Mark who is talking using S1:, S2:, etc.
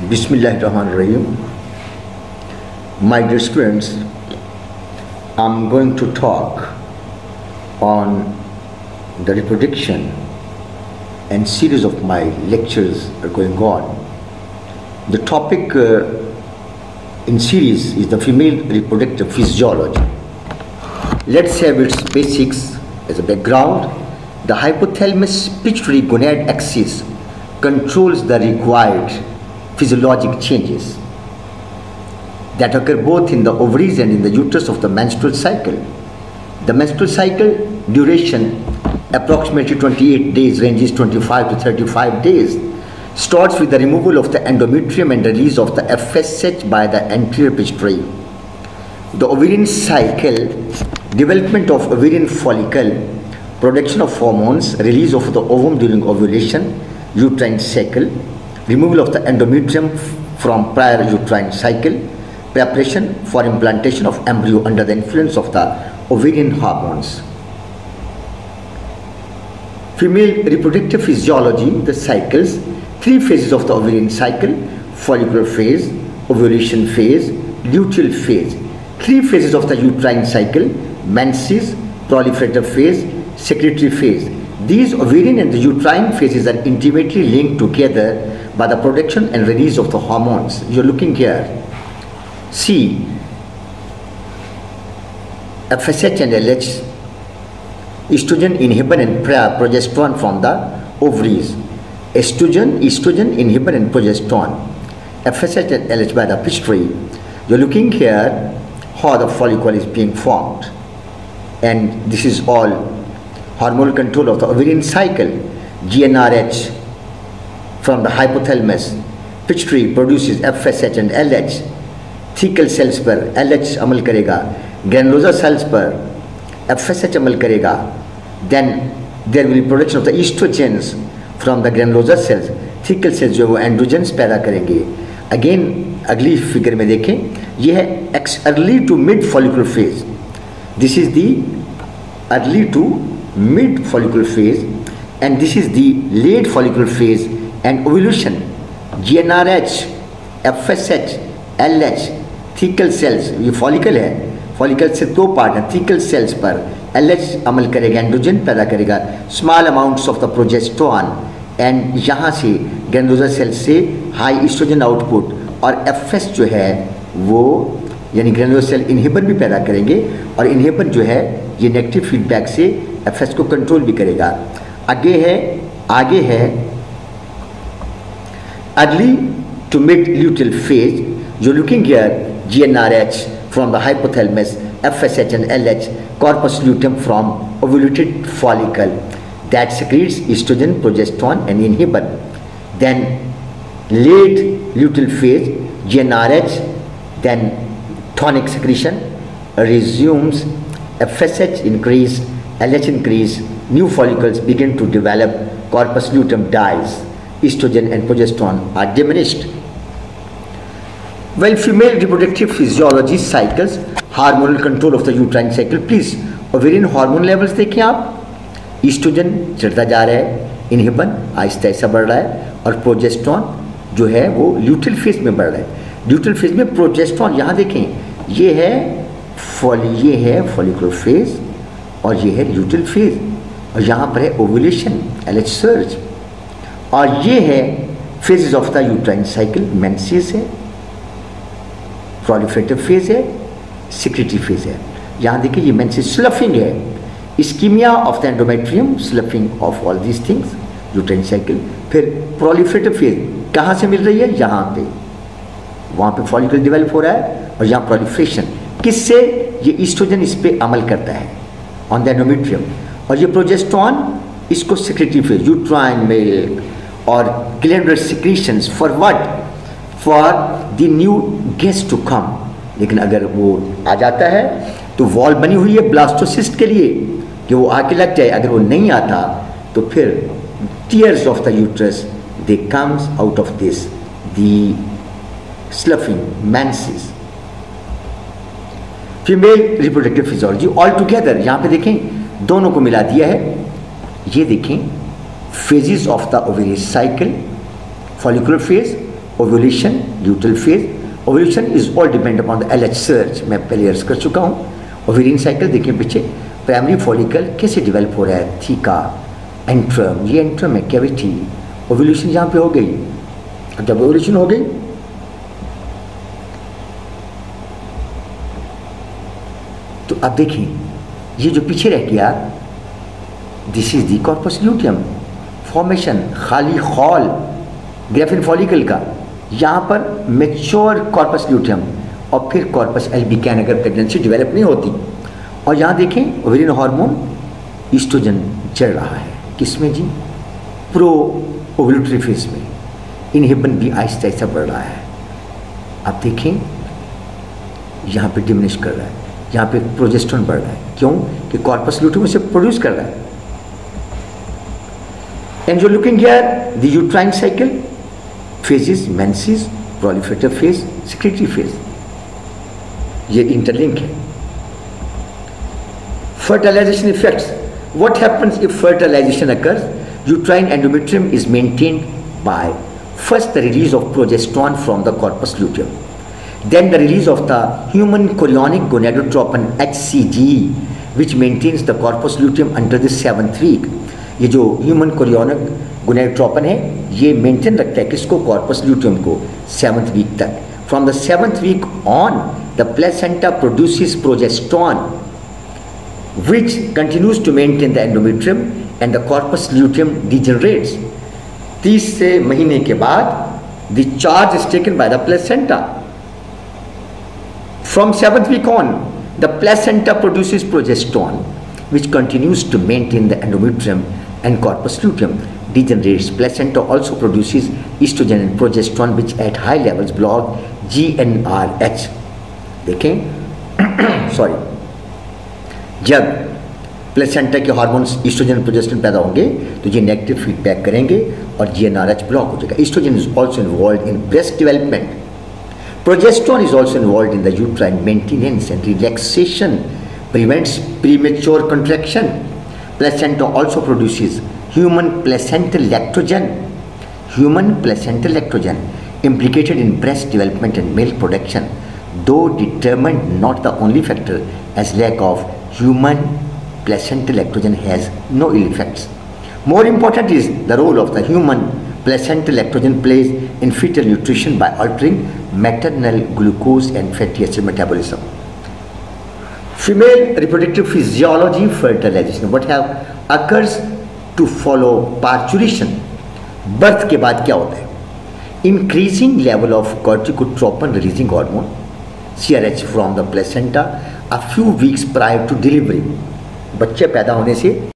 S1: Bismillahirrahmanirrahim. My dear students, I'm going to talk on the reproduction and series of my lectures are going on. The topic in series is the female reproductive physiology. Let's have its basics as a background. The hypothalamus pituitary gonad axis controls the required physiologic changes that occur both in the ovaries and in the uterus of the menstrual cycle. The menstrual cycle duration, approximately 28 days, ranges 25 to 35 days, starts with the removal of the endometrium and release of the FSH by the anterior pituitary. The ovarian cycle, development of ovarian follicle, production of hormones, release of the ovum during ovulation, uterine cycle, removal of the endometrium from prior uterine cycle, preparation for implantation of embryo under the influence of the ovarian hormones. Female reproductive physiology, the cycles, 3 phases of the ovarian cycle: follicular phase, ovulation phase, luteal phase. 3 phases of the uterine cycle: menses, proliferative phase, secretory phase. These ovarian and the uterine phases are intimately linked together by the production and release of the hormones. You're looking here. See, FSH and LH, estrogen, inhibin and progesterone from the ovaries. Estrogen, inhibin and progesterone. FSH and LH by the pituitary. You're looking here how the follicle is being formed. And this is all hormonal control of the ovarian cycle. GnRH from the hypothalamus pituitary produces FSH and LH. Thecal cells पर LH अमल करेगा, granulosa cells पर FSH अमल करेगा. Then there will be production of the estrogens from the granulosa cells. Thecal cells जो है वो androgens पैदा करेंगे. Again अगली फिगर में देखें, यह है early to mid follicular phase. This is the early to mid follicular phase, and this is the late follicular phase and ovulation. GnRH, FSH, LH, thecal cells, ये follicle है, follicle से 2 part हैं. thecal cells पर LH अमल करेगा, androgen पैदा करेगा, small amounts of the progesterone, and यहाँ से granulosa cells से high estrogen output, और FS जो है वो यानी granulosa cell inhibin भी पैदा करेंगे, और inhibin जो है ये नेगेटिव फीडबैक से FS को कंट्रोल भी करेगा. आगे है early to mid luteal phase. You're looking here, GnRH from the hypothalamus, FSH and LH, corpus luteum from ovulated follicle that secretes estrogen, progesterone and inhibin. Then late luteal phase, GnRH, then tonic secretion resumes, FSH increase, LH increase, new follicles begin to develop, corpus luteum dies, estrogen and progesterone are diminished. Well, female reproductive physiology cycles, hormonal control of the uterine cycle. Please, ovarian hormone levels देखें आप. estrogen चढ़ता जा रहा है, inhibin Aahista Aahista बढ़ रहा है, और प्रोजेस्ट्रॉन जो है वो ल्यूटेल फेज में बढ़ रहा है. ल्यूटेल फेज में प्रोजेस्ट्रॉन यहाँ देखें, ये है फॉलिकुलर फेज और ये है ल्यूटेल फेज, और यहाँ पर है ओवुलेशन, LH सर्ज, और ये है phases of the uterine cycle. Menses है, प्रोलिफरेटिव फेज है, सिक्रेटरी फेज है. यहाँ देखिए ये मेंसेस, स्लफिंग है, ischemia of the endometrium, sloughing of all these things, uterine cycle. फिर प्रोलिफरेटिव फेज कहाँ से मिल रही है? यहाँ पे, वहाँ पे फॉलिकल डेवलप हो रहा है, और यहाँ प्रोलिफरेशन किससे? ये ईस्ट्रोजन इस पे अमल करता है ऑन द एंडोमेट्रियम, और ये प्रोजेस्ट्रॉन इसको सेक्रेटरी फेज, यूट्राइन मिल्क और glandular secretions for what? For the new guest to come. लेकिन अगर वो आ जाता है तो वॉल बनी हुई है ब्लास्टोसिस्ट के लिए कि वो आके लग जाए. अगर वो नहीं आता तो फिर tears of the uterus they comes out of this the sloughing menses. Female reproductive physiology all together, यहाँ पे देखें दोनों को मिला दिया है. ये देखें phases of the ovarian cycle, follicular phase, ovulation, luteal phase. Ovulation is all depend upon the LH search, मैं पहले अर्ज कर चुका हूँ। ओवेरियन साइकिल देखिए पीछे, प्राइमरी फॉलिकल कैसे डेवलप हो रहा है, थीका, एंट्रम, ये एंट्रम है, कैविटी, ओव्यूलेशन यहाँ पे हो गई। जब ओव्यूलेशन हो गई तो अब देखिए ये जो पीछे रह गया, this is the corpus luteum formation, खाली हॉल ग्रेफिन फॉलिकल का, यहाँ पर मेच्योर कॉर्पस ल्यूटियम और फिर कॉर्पस एल्बिकैन अगर प्रेगनेंसी डेवलप नहीं होती। और यहाँ देखें ओवेरियन हार्मोन ईस्ट्रोजन चल रहा है, किसमें जी, प्रो ओव्यूलेटरी फेज में। इनहिबिन भी आहिस्ता आहिस्ता बढ़ रहा है। आप देखें यहाँ पे डिमिनिश कर रहा है, यहाँ पे प्रोजेस्टेरोन बढ़ रहा है, क्यों कि कॉर्पस ल्यूटियम उसे प्रोड्यूस कर रहा है। And you looking here the uterine cycle phases, menses, proliferative phase, secretory phase, ये इंटरलिंक है। Fertilisation effects, what happens if fertilisation occurs, uterine endometrium is maintained by first the release of progesterone from the corpus luteum, then the release of the human chorionic gonadotropin HCG which maintains the corpus luteum until the 7th week। ये जो human chorionic gonadotropin है ये maintain रखता है किसको, corpus luteum को 7th week तक। From the 7th week on the placenta produces progesterone which continues to maintain the endometrium and the corpus luteum degenerates। 30 से महीने के बाद the charge is taken by the placenta। From 7th week on, the placenta produces progesterone, which continues to maintain the endometrium and corpus luteum degenerates। Placenta also produces estrogen and progesterone, which at high levels block GnRH। देखें sorry, जब placenta के hormones oestrogen progesterone पैदा होंगे तो ये negative feedback करेंगे और GnRH block हो जाएगा। Oestrogen is also involve in breast development. Progesterone is also involve in the uterine maintenance and relaxation, prevents premature contraction. Placenta also produces human placental lactogen, human placental lactogen implicated in breast development and milk production, though determined not the only factor, as lack of human placental lactogen has no ill effects. More important is the role of the human placental lactogen plays in fetal nutrition by altering maternal glucose and fatty acid metabolism. Female reproductive physiology, fertilization, what have occurs to follow parturition, birth के बाद क्या होता है, increasing level of corticotropin releasing hormone CRH from the placenta a few weeks prior to delivery। बच्चे पैदा होने से